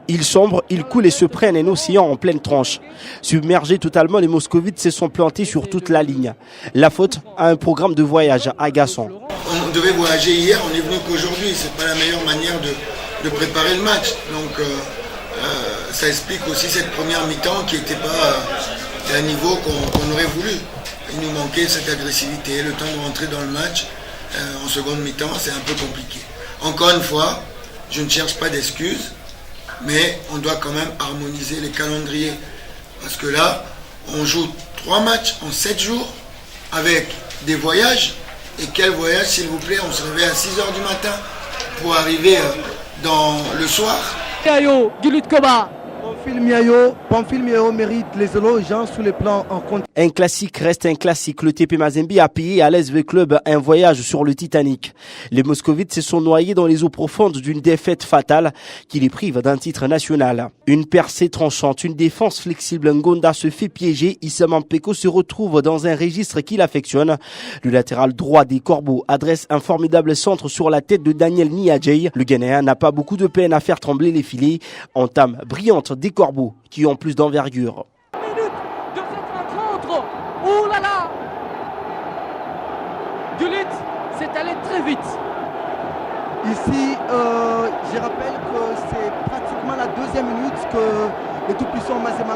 Ils sombrent, ils coulent et se prennent un océan en pleine tranche. Submergés totalement, les moscovites se sont plantés sur toute la ligne. La faute à un programme de voyage agaçant. On devait voyager hier, on est venu qu'aujourd'hui. C'est pas la meilleure manière de préparer le match. Donc ça explique aussi cette première mi-temps qui n'était pas à un niveau qu'on aurait voulu. Il nous manquait cette agressivité, le temps de rentrer dans le match. En seconde mi-temps, c'est un peu compliqué. Encore une fois, je ne cherche pas d'excuses, mais on doit quand même harmoniser les calendriers. Parce que là, on joue 3 matchs en 7 jours avec des voyages. Et quel voyage, s'il vous plaît, on se réveille à 6h du matin pour arriver dans le soir. Pamphile Miayo mérite les éloges sur le plan en compte. Un classique reste un classique. Le TP Mazembe a payé à l'SV Club un voyage sur le Titanic. Les moscovites se sont noyés dans les eaux profondes d'une défaite fatale qui les prive d'un titre national. Une percée tranchante, une défense flexible. Ngonda se fait piéger. Issa Mampeko se retrouve dans un registre qu'il affectionne. Le latéral droit des Corbeaux adresse un formidable centre sur la tête de Daniel Niadjei. Le Ghanéen n'a pas beaucoup de peine à faire trembler les filets. Entame brillante des Corbeaux qui ont plus d'envergure. Minute de cette rencontre. Oh là là, Gullit s'est allé très vite. Ici, je rappelle que c'est pratiquement la 2e minute que le tout-puissant Mazembe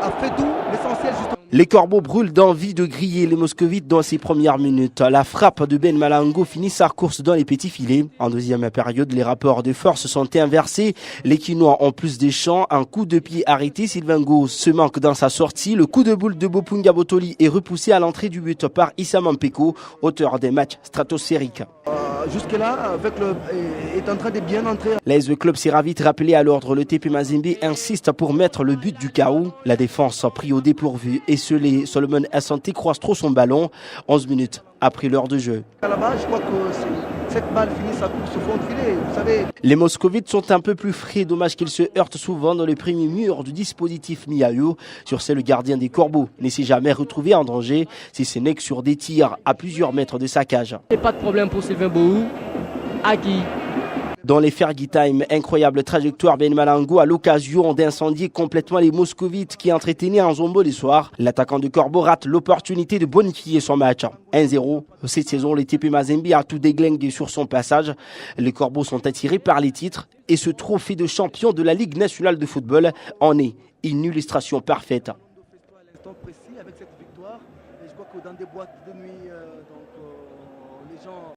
a fait tout, l'essentiel justement. Les Corbeaux brûlent d'envie de griller les moscovites dans ces premières minutes. La frappe de Ben Malango finit sa course dans les petits filets. En deuxième période, les rapports de force sont inversés. Les Quinois ont plus des champs. Un coup de pied arrêté. Sylvain Go se manque dans sa sortie. Le coup de boule de Bopunga Botoli est repoussé à l'entrée du but par Issa Mampeko, auteur des matchs stratosphériques. Jusque-là, est en train de bien entrer. L'ASV Club s'est vite rappelé à l'ordre. Le TP Mazembe insiste pour mettre le but du chaos. La défense pris au dépourvu et scellé. Solomon Asante croise trop son ballon. 11 minutes après l'heure de jeu. À la base, je crois que cette balle finit sa course au fond de filet, vous savez. Les moscovites sont un peu plus frais. Dommage qu'ils se heurtent souvent dans le premier mur du dispositif Miayo. Sur ce, le gardien des Corbeaux ne s'est jamais retrouvé en danger, si ce n'est que sur des tirs à plusieurs mètres de sa cage. Et pas de problème pour Sylvain Bohou. Agui. Dans les Fergie Time, incroyable trajectoire Ben Malango à l'occasion d'incendier complètement les moscovites qui entretenaient un zombo les soirs. L'attaquant de Corbeaux rate l'opportunité de bonifier son match. 1-0. Cette saison, le TP Mazembe a tout déglingué sur son passage. Les Corbeaux sont attirés par les titres et ce trophée de champion de la Ligue nationale de football en est une illustration parfaite. Précis avec cette victoire, et je crois que dans des boîtes de nuit, les gens